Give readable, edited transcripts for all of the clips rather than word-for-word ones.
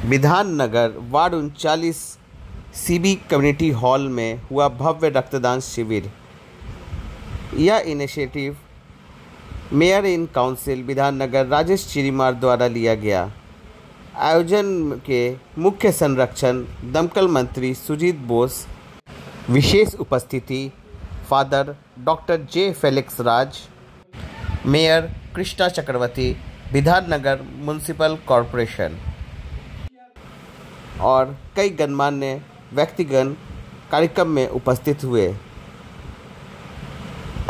Bidhannagar ward 39 CB community hall में हुआ भव्य रक्तदान शिविर। यह initiative mayor in council Bidhannagar Rajesh Chirimar द्वारा लिया गया। आयोजन के मुख्य संरक्षण दमकल मंत्री सुजीत बोस, विशेष उपस्थिति फादर डॉक्टर जे फेलिक्स राज, मेयर कृष्णा चक्रवर्ती, विधाननगर म्युनिसिपल कॉरपोरेशन और कई गणमान्य व्यक्तिगण कार्यक्रम में उपस्थित हुए।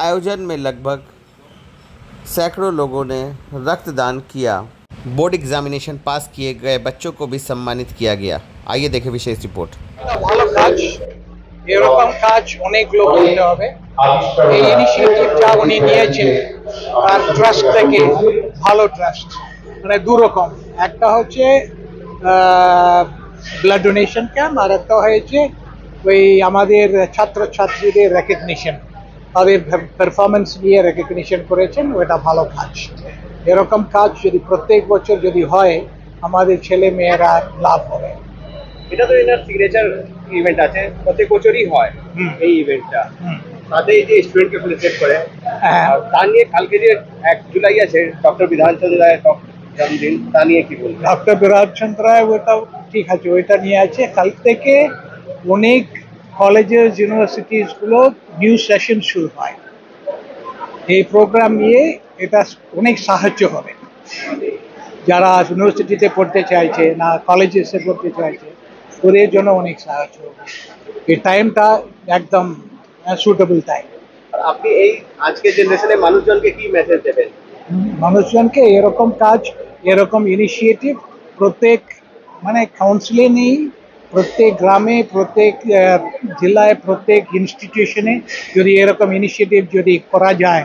आयोजन में लगभग सैकड़ों लोगों ने रक्तदान किया। बोर्ड एग्जामिनेशन पास किए गए बच्चों को भी सम्मानित किया गया। आइए देखें विशेष रिपोर्ट। ভালো কাজ, এরকম কাজ অনেক লোক করতে হবে। এই ইনিশিয়েটিভটা উনি নিয়েছেন আর ট্রাস্ট থেকে, ভালো ট্রাস্ট, মানে দু রকম, একটা হচ্ছে ব্লাড ডোনেশন ক্যাম্প আর একটা হয়েছে ওই আমাদের ছাত্রছাত্রীদের রেকগনিশন, তাদের পারফরমেন্স নিয়ে রেকগনিশন করেছেন, ওটা ভালো কাজ। এরকম কাজ যদি প্রত্যেক বছর যদি হয় আমাদের ছেলে মেয়েরা লাভ হবে। এটা তো এনার সিগনেচার ইভেন্ট আছে, প্রত্যেক বছরই হয় এই ইভেন্টটা। তাতে এই যে স্টুডেন্টকে ফেলিসিটেট করে, তা নিয়ে কালকে যে 1 জুলাই আছে ডক্টর বিধানচন্দ্র রায়ের জন্মদিন, তা নিয়ে কি বলবেন? ডক্টর বিধানচন্দ্র রায় ওটা ঠিক আছে, ওইটা নিয়ে আছে। কাল থেকে অনেক কলেজেস ইউনিভার্সিটিসগুলো নিউ সেশন শুরু হয়। এই প্রোগ্রাম নিয়ে এটা অনেক সাহায্য হবে যারা ইউনিভার্সিটিতে পড়তে চাইছে না কলেজেসে পড়তে চাইছে, ওদের জন্য অনেক সাহায্য হবে। এই টাইমটা একদম সুটেবল টাইম। আপনি এই আজকের জেনারেশনের মানুষজনকে কি মেসেজ দেবেন? মানুষজনকে এরকম কাজ, এরকম ইনিশিয়েটিভ প্রত্যেক মানে কাউন্সিলে নেই, প্রত্যেক গ্রামে, প্রত্যেক জেলায়, প্রত্যেক ইনস্টিটিউশনে যদি এরকম ইনিশিয়েটিভ যদি করা যায়,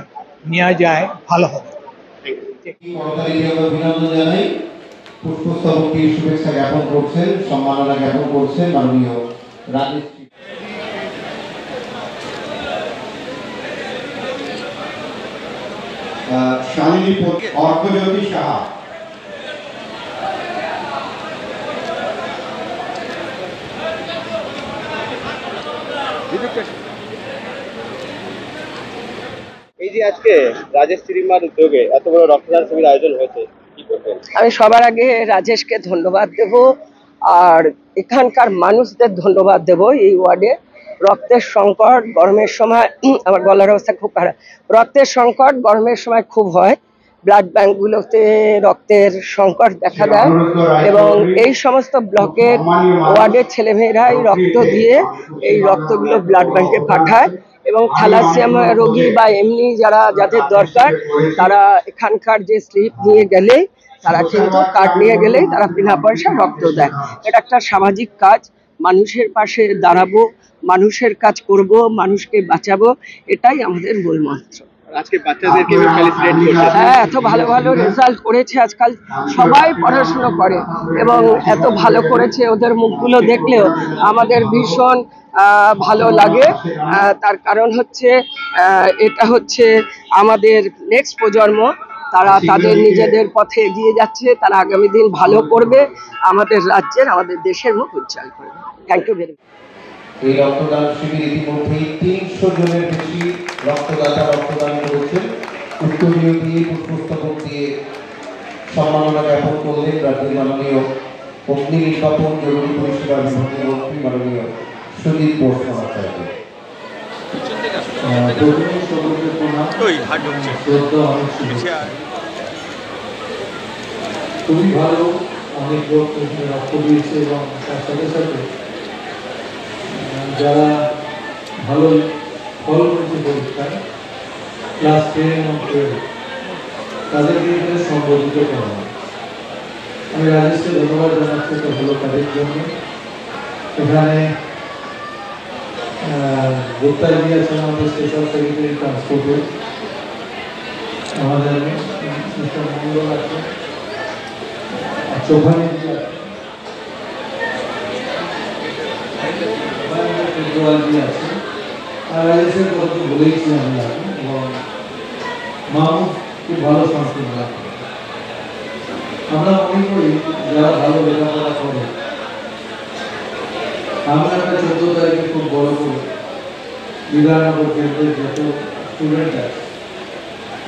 নেওয়া যায়, ভালো হবে। অভিনন্দন জানাই, পুষ্পস্তবক শুভেচ্ছা জ্ঞাপন করছেন, সম্মাননা জ্ঞাপন করছেন মাননীয় রাজেশ শালিনী অর্ঘ্যজ্যোতি সাহা। এই যে আজকে রাজেশ চিরিমার উদ্যোগে এত বড় রক্তদান শিবির আয়োজন হয়েছে, কি বলবেন? আমি সবার আগে রাজেশকে ধন্যবাদ দেব আর এখানকার মানুষদের ধন্যবাদ দেব। এই ওয়ার্ডে রক্তের সংকট গরমের সময়, আমার গলার অবস্থা খুব খারাপ, রক্তের সংকট গরমের সময় খুব হয়। ব্লাড ব্যাঙ্কগুলোতে রক্তের সংকট দেখা দেয় এবং এই সমস্ত ব্লকের ওয়ার্ডের ছেলেমেয়েরাই রক্ত দিয়ে এই রক্তগুলো ব্লাড ব্যাঙ্কে পাঠায় এবং থ্যালাসিয়াম রোগী বা এমনি যাদের দরকার তারা এখানকার যে স্লিপ নিয়ে গেলেই, তারা কিন্তু কার্ড নিয়ে গেলেই তারা বিনা পয়সা রক্ত দেয়। এটা একটা সামাজিক কাজ, মানুষের পাশে দাঁড়াবো, মানুষের কাজ করব, মানুষকে বাঁচাবো, এটাই আমাদের মূল মন্ত্র। আজকে বাচ্চাদেরকে ফেলিসিটেট করছে। হ্যাঁ, এত ভালো ভালো রেজাল্ট করেছে, আজকাল সবাই পড়াশুনো করে এবং এত ভালো করেছে, ওদের মুখগুলো দেখলেও আমাদের ভীষণ ভালো লাগে। তার কারণ হচ্ছে এটা হচ্ছে আমাদের নেক্সট প্রজন্ম, তারা তাদের নিজেদের পথে এগিয়ে যাচ্ছে, তারা আগামী দিন ভালো করবে, আমাদের রাজ্যের, আমাদের দেশের মুখ উজ্জ্বল করবে। Thank you very much. এই রক্তদান শিবির ইতিমধ্যেই 300 জনের বেশি রক্তদাতা রক্তদান করেছেন। উত্তরীয় দিয়ে, পুষ্পস্তবক দিয়ে সম্মাননা জ্ঞাপন করলেন রাজ্যের মাননীয় অগ্নি নির্বাপন জরুরি পরিষেবা বিভাগের মন্ত্রী মাননীয় সুজিত বোস মহাশয়কে। খুবই ভালো, অনেক লোক রক্ত দিয়েছে এবং তার সাথে সাথে যারা ভালো ফল করেছে পরীক্ষায় ক্লাস 10 এবং 12 তাদেরকে এখানে সম্বোধিত করা হয়। আমি রাজেশকে ধন্যবাদ জানাচ্ছি একটা ভালো কাজের জন্য। এখানে গুপ্তাজি আছেন আমাদের স্পেশাল সেক্রেটারি ট্রান্সপোর্টের, আমাদের মিস্টার মঙ্গল আছে, চৌহানি আছে, আর রাজেশের কথা বলেইছি আমি আগে, এবং মামু খুব ভালো সংস্কৃতি রাখে। আমরা মনে করি যারা ভালো লেখাপড়া করে, আমরা একটা 14 তারিখে খুব বড় করে বিধাননগর কেন্দ্রের যত স্টুডেন্ট আছে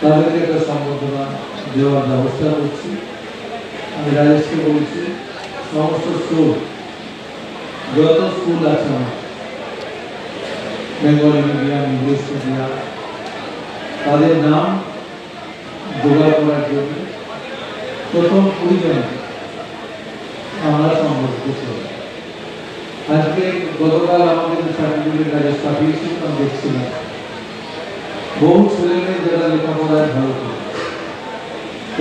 তাদেরকে একটা সম্বর্ধনা দেওয়ার ব্যবস্থা করছি। আমি রাজেশকে বলছি সমস্ত স্কুল, যত স্কুল আছে আমার বেঙ্গলি মিডিয়াম, ইংলিশ মিডিয়াম, তাদের নাম জোগাড় করার জন্য প্রথম 20 জনকে আমরা সম্বোধিত করি। আজকে গতকাল আমাদের সার্টিফিকেট রাজেশ পাঠিয়েছি, আমি দেখছিলাম বহু ছেলে মেয়ে যারা লেখাপড়ায় ভালো করে,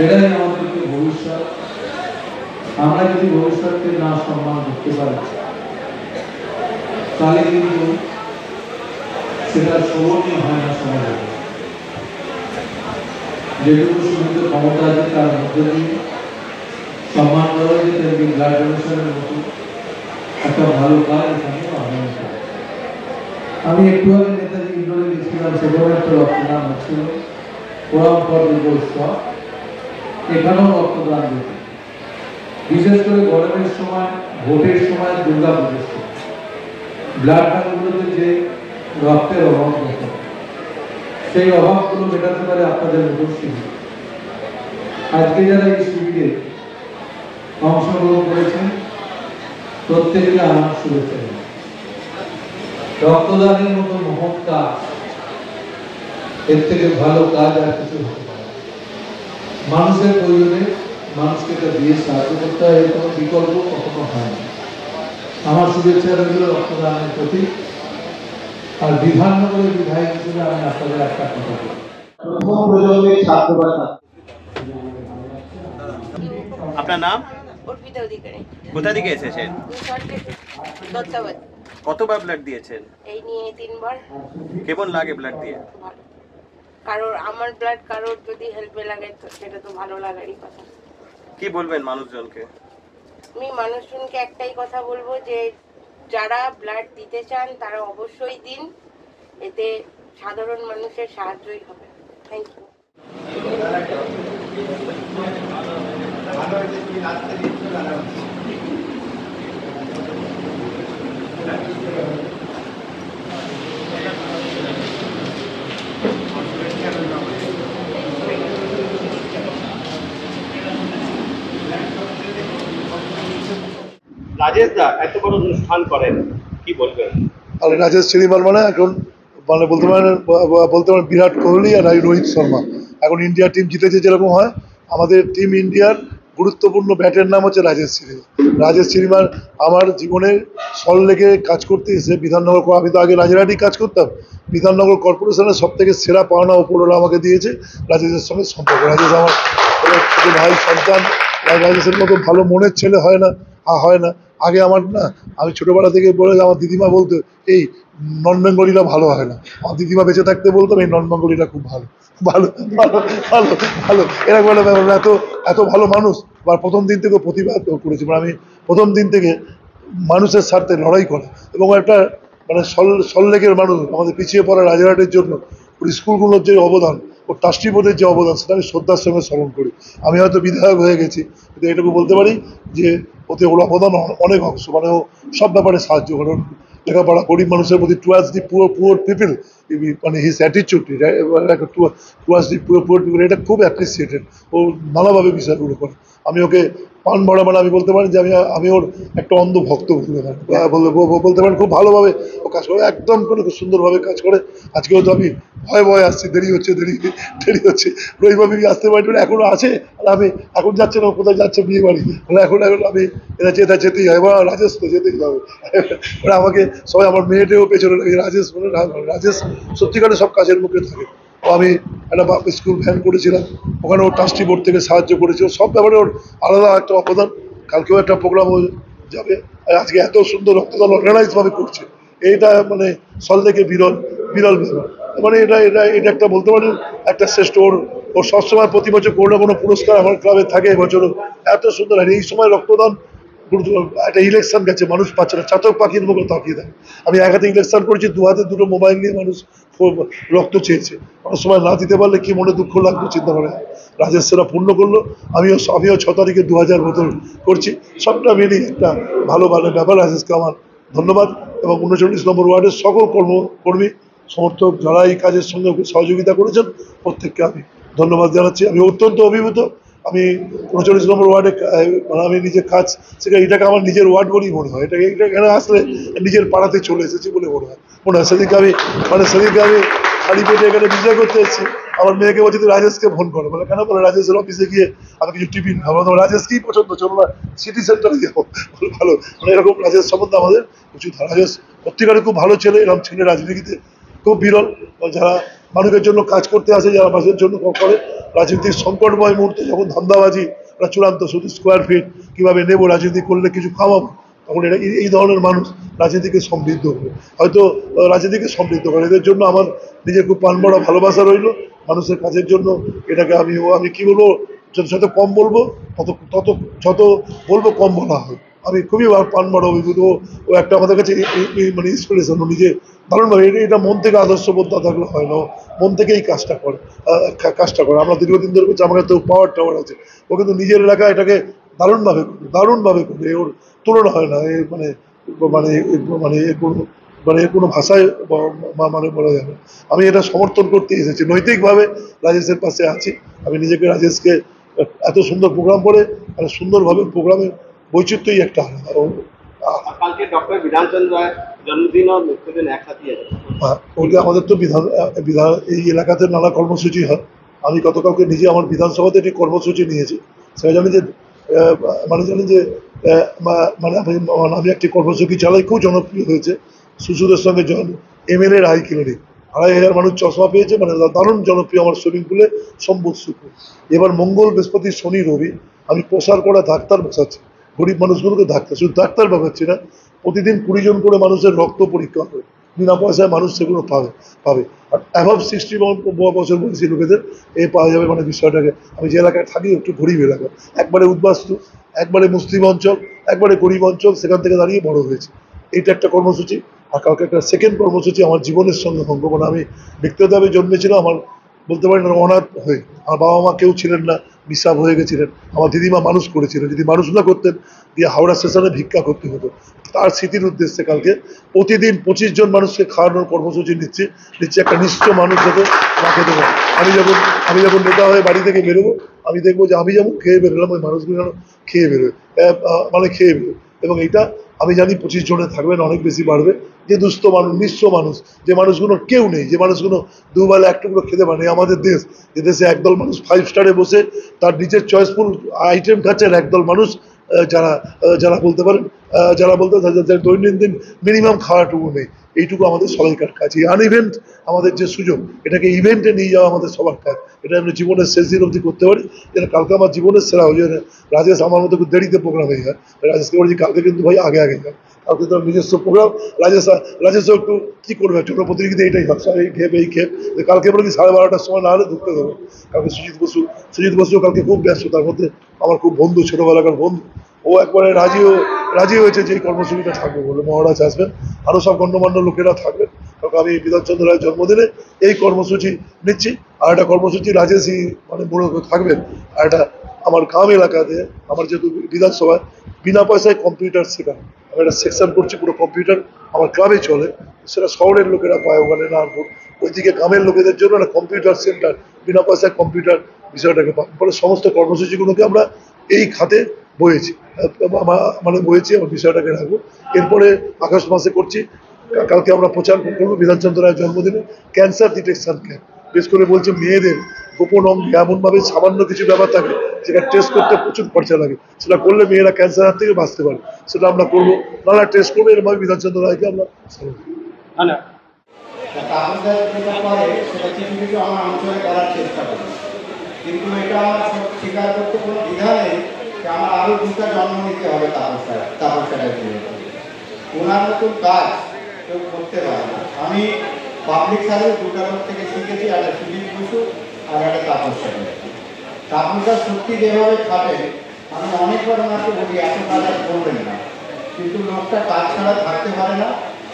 এটাই আমাদেরকে ভবিষ্যৎ। আমরা যদি ভবিষ্যৎকে না সম্মান করতে পারি তাহলে কিন্তু সেটা শোভনীয় হয় না সমাজে। যেটুকু সীমিত ক্ষমতা আছে তার মধ্যে দিয়ে সম্মান করা যায়, তেমনি ব্লাড ডোনেশনের মতো একটা ভালো কাজ এখানে অর্গানাইজ করে। আমি একটু আগে নেতাজি ইন্ডোরে গেছিলাম, সেখানে একটা রক্তদান হচ্ছিল, ফোরাম ফর পিপলস ক্লাব, এখানেও রক্তদান দিত। বিশেষ করে গরমের সময়, ভোটের সময়, দুর্গা পুজোর সময় ব্লাড ব্যাঙ্কগুলোতে যে রক্তের অভাব হতো, সেই অভাবগুলো মেটাতে পারে আপনাদের মতো শিবির। আজকে যারা এই শিবিরে অংশগ্রহণ করেছেন প্রত্যেককে আমার শুভেচ্ছা। রক্তদানের মতো মহৎ কাজ, এর থেকে ভালো কাজ আর কিছু হতে পারে। মানুষের প্রয়োজনে মানুষকে এটা দিয়ে সাহায্য করতে হয়, এর কোনো বিকল্প কখনো হয় না। আমার শুভেচ্ছা রইল রক্তদানের প্রতি। আর বিধাননগরের বিধায়ক হিসেবে আমি আপনাদের একটা কথা বলি, প্রথম প্রজন্মের ছাত্র বা ছাত্রী। আপনার নাম? অর্পিতা অধিকারী। কোথা থেকে এসেছেন? দত্তাবাদ। কতবার ব্লাড দিয়েছেন? এই নিয়ে 3 বার। কেমন লাগে ব্লাড দিয়ে? ভালো। কারোর আমার ব্লাড কারোর যদি হেল্পে লাগে তো সেটা তো ভালো লাগারই কথা। কি বলবেন মানুষজনকে? আমি মানুষজনকে একটাই কথা বলবো যে যারা ব্লাড দিতে চান তারা অবশ্যই দিন, এতে সাধারণ মানুষের সাহায্যই হবে। Thank you. রাজেশ দা এত বড় অনুষ্ঠান করেন, কি বলবেন? আর রাজেশ শ্রীমাল মানে এখন মানে বলতে পারেন বিরাট কোহলি আর রোহিত শর্মা। এখন ইন্ডিয়া টিম জিতেছে যেরকম হয়, আমাদের টিম ইন্ডিয়ার গুরুত্বপূর্ণ ব্যাটের নাম হচ্ছে রাজেশ শ্রীমাল। রাজেশ শ্রীমাল আমার জীবনে সল্টলেকে কাজ করতে এসে বিধাননগর, আমি তো আগে রাজারহাটেই কাজ করতাম, বিধাননগর কর্পোরেশনের সব থেকে সেরা পাওনা উপরওয়ালা আমাকে দিয়েছে রাজেশের সঙ্গে সম্পর্ক। রাজেশ আমার ভাই সন্তান, রাজেশের মতো ভালো মনের ছেলে হয় না। আগে আমার না, আমি ছোটোবেলা থেকে বলে আমার দিদিমা বলতো এই নন বেঙ্গলিরা ভালো হয় না, আমার দিদিমা বেঁচে থাকতে বলতাম এই নন বেঙ্গলিরা খুব ভালো ভালো ভালো ভালো ভালো এরকম এত ভালো মানুষ। বা প্রথম দিন থেকে প্রতিবাদ করেছি, মানে আমি প্রথম দিন থেকে মানুষের স্বার্থে লড়াই করে, এবং একটা মানে সল্টলেকের মানুষ আমাদের পিছিয়ে পড়া রাজারহাটের জন্য ওর স্কুলগুলোর যে অবদান, ওর ট্রাস্টিবোর্ডের যে অবদান, সেটা আমি শ্রদ্ধার সঙ্গে স্মরণ করি। আমি হয়তো বিধায়ক হয়ে গেছি, কিন্তু এটুকু বলতে পারি যে ওতে ওর অবদান অনেক অংশ, মানে ও সব ব্যাপারে সাহায্য করে। লেখাপড়া গরিব মানুষের প্রতি টুয়ার্ডস দি পুয়ার পিপল, মানে হিজ অ্যাটিচিউড টুয়ার্ডস দি পুয়ার পিপল, এটা খুব অ্যাপ্রিসিয়েটেড। ও নানাভাবে বিষয়গুলো করে। আমি ওকে পান ভরা, মানে আমি বলতে পারি যে আমি ওর একটা অন্ধ ভক্ত বলতে পারেন। খুব ভালোভাবে ও কাজ করে, একদম করে খুব সুন্দরভাবে কাজ করে। আজকেও তো আমি ভয়ে আসছি, দেরি হচ্ছে। রবিবার আসতে পারি, এখনো আছে, আর আমি এখন যাচ্ছে না, কোথায় যাচ্ছে বিয়ে বাড়ি, এখন আমি এটা যেতেই হয়, এবার রাজেশ তো যেতেই হবে। ওরা আমাকে সবাই, আমার মেয়েটেও পেছনে রাজেশ বলে, রাজেশ সত্যিকারে সব কাজের মুখে থাকে। আমি একটা স্কুল ভ্যান করেছিলাম, ওখানে ও ট্রাস্টি বোর্ড থেকে সাহায্য করেছে, সব ব্যাপারে ওর আলাদা একটা অবদান। কালকেও একটা প্রোগ্রাম যাবে, আর আজকে এত সুন্দর রক্তদান অর্গানাইজভাবে করছে, এইটা মানে সল্টলেকে বিরল ব্যাপার। মানে এটা একটা বলতে পারেন একটা শ্রেষ্ঠ। ওর সবসময় প্রতি বছর কোনো না কোনো পুরস্কার আমার ক্লাবে থাকে, এবছরও এত সুন্দর। আর এই সময় রক্তদান একটা ইলেকশন গেছে, মানুষ পাচ্ছে না, চাতক পাখির মুখে তাকিয়ে দেয়। আমি এক হাতে ইলেকশন করেছি, 2 হাতে 2টো মোবাইল নিয়ে মানুষ রক্ত চেয়েছে। অনেক সময় না দিতে পারলে কি মনে দুঃখ লাগবে চিন্তা করে। রাজেশ সেটা পূর্ণ করলো, আমিও 6 তারিখে 2000 বোতল করছি। সবটা মিলিয়ে একটা ভালো ব্যাপার। রাজেশকে আমার ধন্যবাদ এবং 39 নম্বর ওয়ার্ডের সকল কর্মী সমর্থক যারা এই কাজের সঙ্গে সহযোগিতা করেছেন প্রত্যেককে আমি ধন্যবাদ জানাচ্ছি। আমি অত্যন্ত অভিভূত। আমি 39 নম্বর ওয়ার্ডে আমি নিজের কাজ সেটা এটাকে আমার নিজের ওয়ার্ড বলেই মনে হয়। এটা এখানে আসলে নিজের পাড়াতে চলে এসেছি বলে মনে হয়। সেদিকে আমি খালি পেটে এখানে বিজয় করতে এসেছি। আমার মেয়েকে বলছি তুই রাজেশকে ফোন করো, বলে কেন? বলে রাজেশের অফিসে গিয়ে আমি কিছু টিফিন খাবো। রাজেশকেই পছন্দ, চলো না সিটি সেন্টারে যাবো। ভালো এরকম রাজেশ সম্বন্ধে আমাদের প্রচুর রাজেশ সত্যিকারে খুব ভালো ছেলে। এরকম ছেলে রাজনীতিতে খুব বিরল। যারা মানুষের জন্য কাজ করতে আসে, যারা মানুষের জন্য করে, রাজনীতির সংকটময় মুহূর্তে যখন ধান্দাবাজি চূড়ান্ত, শুধু স্কোয়ার ফিট কীভাবে নেবো, রাজনীতি করলে কিছু খাওয়াবো, তখন এই ধরনের মানুষ রাজনীতিকে সমৃদ্ধ করে, হয়তো রাজনীতিকে সমৃদ্ধ করে। এদের জন্য আমার নিজের খুব প্রাণভরা ভালোবাসা রইল মানুষের কাজের জন্য। এটাকে আমি কি বলবো, যত কম বলবো যত বলবো কম বলা হয়। আমি খুবই প্রাণভরা অভিভূত। ও একটা আমাদের কাছে মানে ইন্সপিরেশন। ও নিজে দারুণভাবে এটা মন থেকে আদর্শবোধ থাকলে হয় না, মন থেকেই কাজটা করে। আমরা দীর্ঘদিন ধরে করছি, আমার কাছে পাওয়ার আছে। ও কিন্তু নিজের এলাকায় এটাকে দারুণভাবে করে। ওর তুলনা হয় না। এর কোনো ভাষায় বলা যাবে। আমি এটা সমর্থন করতে এসেছি, নৈতিকভাবে রাজেশের পাশে আছি। আমি নিজেকে রাজেশকে এত সুন্দর প্রোগ্রাম করে, এত সুন্দরভাবে প্রোগ্রামের বৈচিত্র্যই একটা আলাদা। কালকে ডক্টর বিধানচন্দ্র রায়ের জন্মদিন ও মৃত্যুদিন একসাথে আছে। ওটা আমাদের তো বিধান এই এলাকাতে নানা কর্মসূচি হয়। আমি গতকালকে নিজে আমার বিধানসভাতে একটি কর্মসূচি নিয়েছি। সেটা জানি যে আমি একটি কর্মসূচি চালাই, খুব জনপ্রিয় হয়েছে। শিশুদের সঙ্গে MLA আই ক্লিনিক, 2500 মানুষ চশমা পেয়েছে, দারুণ জনপ্রিয়। আমার সুইমিং পুলে সম্বোধ শুক্র। এবার মঙ্গল, বৃহস্পতি, শনি, রবি আমি প্রসার করা ডাক্তার বসাচ্ছি, গরিব মানুষগুলোকে ডাক্তার, শুধু ডাক্তার বসাচ্ছি না, প্রতিদিন 20 জন করে মানুষের রক্ত পরীক্ষা হবে, বিনা পয়সায় মানুষ সেগুলো পাবে। আর অ্যাভাব 60 বছর বয়সী লোকেদের পাওয়া যাবে। বিষয়টাকে, আমি যে এলাকায় থাকি একটু গরিব এলাকা, একবারে উদ্বাস্তু, একবারে মুসলিম অঞ্চল, একবারে গরিব অঞ্চল, সেখান থেকে দাঁড়িয়ে বড় হয়েছে। এইটা একটা কর্মসূচি। আর কালকে একটা সেকেন্ড কর্মসূচি আমার জীবনের সঙ্গে ভঙ্গ। আমি ব্যক্তিগতভাবে জন্মেছিলাম, আমার বলতে পারেন অনাথ হয়ে। আমার বাবা মা কেউ ছিলেন না, নিঃস্ব হয়ে গেছিলেন। আমার দিদিমা মানুষ করেছিলেন, যদি মানুষ না করতেন দিয়ে হাওড়া স্টেশনে ভিক্ষা করতে হতো। তার স্মৃতির উদ্দেশ্যে কালকে প্রতিদিন 25 জন মানুষকে খাওয়ানোর কর্মসূচি নিচ্ছি একটা নিশ্চিত মানুষ যাতে না খেতে পারে। আমি যখন নেতা হয়ে বাড়ি থেকে বেরোবো, আমি দেখবো যে আমি যেমন খেয়ে বেরোলাম, ওই মানুষগুলো যেন খেয়ে বেরোয়, খেয়ে বেরোয়। এবং এইটা আমি জানি 25 জনে থাকবেন, অনেক বেশি বাড়বে। যে দুস্থ মানুষ, নিঃস্ব মানুষ, যে মানুষগুলোর কেউ নেই, যে মানুষগুলো দুবেলা এক টুকরো খেতে পারে। আমাদের দেশ, যে দেশে একদল মানুষ 5 স্টারে বসে তার নিজের চয়েসফুল আইটেম খাচ্ছে, আর একদল মানুষ যারা বলতে পারেন, যারা দৈনন্দিন মিনিমাম খাওয়াটুকু নেই। এইটুকু আমাদের সবাইকার কাজ। এই আনইভেন্ট আমাদের যে সুযোগ, এটাকে ইভেন্টে নিয়ে যাওয়া আমাদের সবার কাজ। এটা আমি জীবনের শেষ দিন অবধি করতে পারি, যেন কালকে আমার জীবনের সেরা হয়ে যায়। রাজেশ আমার মতো খুব দেরিতে প্রোগ্রাম হয়ে যায়। রাজেশকে বলছি কালকে কিন্তু ভাই আগে যায়, কালকে তো নিজস্ব প্রোগ্রাম। রাজেশও একটু কী করবে, ছোটো প্রতিযোগিতা এইটাই ভাবছে, এই খেপ। কালকে বলে 12:30টার সময় না হলে ঢুকতে দেবো। কালকে সুজিত বসুও কালকে খুব ব্যস্ত। তার মধ্যে আমার খুব বন্ধু, ছোটোবেলাকার বন্ধু, ও একবারে রাজি হয়েছে যে এই কর্মসূচিটা থাকবে বলে। মহারাজ আসবেন, আরও সব গণ্যমান্য লোকেরা থাকবেন। কারণ আমি বিধানচন্দ্র রায়ের জন্মদিনে এই কর্মসূচি নিচ্ছি। আর একটা কর্মসূচি রাজেশই মূলত থাকবেন। আর একটা আমার গ্রাম এলাকাতে, আমার যেহেতু বিধানসভায় বিনা পয়সায় কম্পিউটার শেখানো, আমি একটা সেকশন করছি, পুরো কম্পিউটার আমার গ্রামে চলে। সেটা শহরের লোকেরা পায় ওখানে না, ওইদিকে গ্রামের লোকেদের জন্য একটা কম্পিউটার সেন্টার, বিনা পয়সায় কম্পিউটার বিষয়টাকে পায়। ফলে সমস্ত কর্মসূচিগুলোকে আমরা এই খাতে বয়েছি, আমার বিষয়টাকে রাখবো। এরপরে আগস্ট মাসে করছি, কালকে আমরা প্রচার করবো বিধানচন্দ্র রায়ের জন্মদিনে ক্যান্সার ডিটেকশন ক্যাম্প। বিশেষ করে বলছে মেয়েদের গোপন অঙ্গে এমনভাবে সামান্য কিছু ব্যাপার থাকে যেটা টেস্ট করতে প্রচুর খরচা লাগে, সেটা করলে মেয়েরা ক্যান্সার হাত থেকে বাঁচতে পারে। সেটা আমরা করবো, নানা টেস্ট করবো। এরভাবে বিধানচন্দ্র রায়কে আমরা আমার অঞ্চলে করার চেষ্টা করি, কিন্তু এটা স্বীকার করতে কোনো দ্বিধা নেই যে আমার আরও 2টা জন্ম নিতে হবে তাপসের জন্য। ওনার মতন কাজ কেউ করতে পারে না। আমি পাবলিক সার্ভিস 2টা লোক থেকে শিখেছি, একটা সুজিত বসু আর একটা তাপসের। তাপসটা সত্যি যেভাবে খাটে, আমি অনেকবার ওনাকে বলি এত কাজ আর করবেন না, কিন্তু লোকটা কাজ ছাড়া থাকতে পারে না।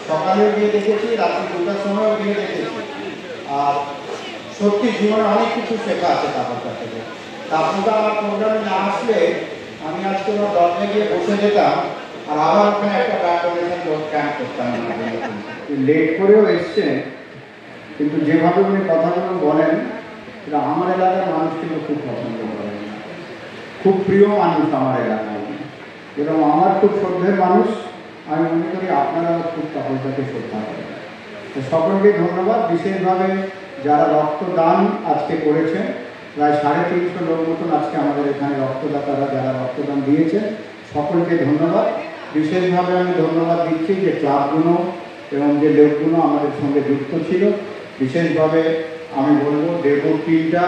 সকালেও গিয়ে দেখেছি, রাত্রি 2টার সময়ও গিয়ে দেখেছি। আর সত্যি জীবনে অনেক কিছু শেখা আছে তাপসটা থেকে। আপনারা আমার প্রোগ্রামে না আসলে আমি আজকে ওনার দলে গিয়ে বসে যেতাম আর আবার ওখানে একটা ব্লাড ডোনেশন ক্যাম্প করতাম। লেট করেও এসছেন, কিন্তু যেভাবে উনি কথাগুলো বলেন সেটা আমার এলাকার মানুষ কিন্তু খুব পছন্দ করেন, খুব প্রিয় মানুষ আমার এলাকায় এবং আমার খুব শ্রদ্ধের মানুষ। আমি মনে করি আপনারা খুব তাপসদাকে শ্রদ্ধা করেন। তো সকলকে ধন্যবাদ। বিশেষভাবে যারা রক্তদান আজকে করেছেন, প্রায় 350 লোক মতন আজকে আমাদের এখানে রক্তদাতারা যারা রক্তদান দিয়েছেন, সকলকে ধন্যবাদ। বিশেষভাবে আমি ধন্যবাদ দিচ্ছি যে ক্লাবগুলো এবং যে লোকগুলো আমাদের সঙ্গে যুক্ত ছিল। বিশেষভাবে আমি বলবো দেবপুর টিমটা,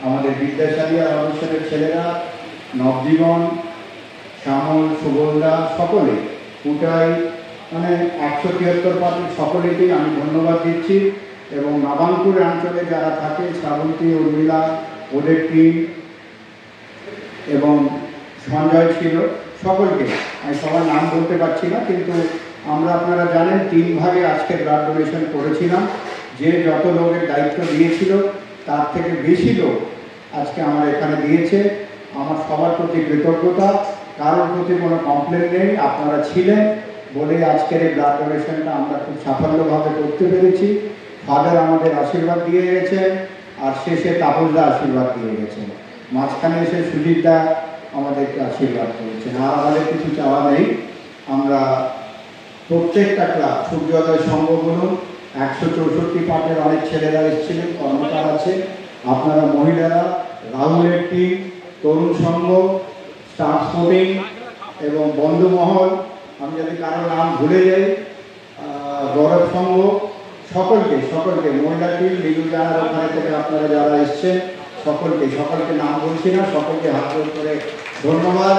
আমাদের বিদ্যাসাগর অনুষ্ঠানের ছেলেরা, নবজীবন, শ্যামল, সুবলদা, সকলে পুটাই, মানে 173 পার্টির সকলেকেই আমি ধন্যবাদ দিচ্ছি। এবং নবাঙ্কুর অঞ্চলে যারা থাকে, শ্রাবন্তী, উর্মিলা, ওদের টিম এবং সঞ্জয় ছিল, সকলকে আমি সবার নাম বলতে পারছি না, কিন্তু আমরা আপনারা জানেন 3 ভাগে আজকে ব্লাড ডোনেশন করেছিলাম। যে যত লোকের দায়িত্ব দিয়েছিল তার থেকে বেশি লোক আজকে আমার এখানে দিয়েছে। আমার সবার প্রতি কৃতজ্ঞতা, কারোর প্রতি কোনো কমপ্লেন নেই। আপনারা ছিলেন বলে আজকের এই ব্লাড ডোনেশনটা আমরা খুব সাফল্যভাবে করতে পেরেছি। ফাদার আমাদের আশীর্বাদ দিয়ে গেছেন আর শেষে তাপসদা আশীর্বাদ দিয়ে গেছেন, মাঝখানে এসে সুজিতদা আমাদেরকে আশীর্বাদ করেছেন। আর আমাদের কিছু চাওয়া নেই। আমরা প্রত্যেকটা ক্লাব, সূর্যোদয় সংঘ বলুন, 164 পার্টের অনেক ছেলেরা এসেছিলেন, কর্মকার আছে, আপনারা মহিলারা, রাহুলের টিম, তরুণ সংঘ, স্টার স্পোর্টিং এবং বন্ধুমহল, আমি যদি কারো নাম ভুলে যাই, গৌরব সংঘ, সকলকে মহিলা টিম, লিগু জানার ওখানে থেকে আপনারা যারা এসছেন সকলকে নাম বলছি না, সকলকে হাত জোড় করে ধন্যবাদ।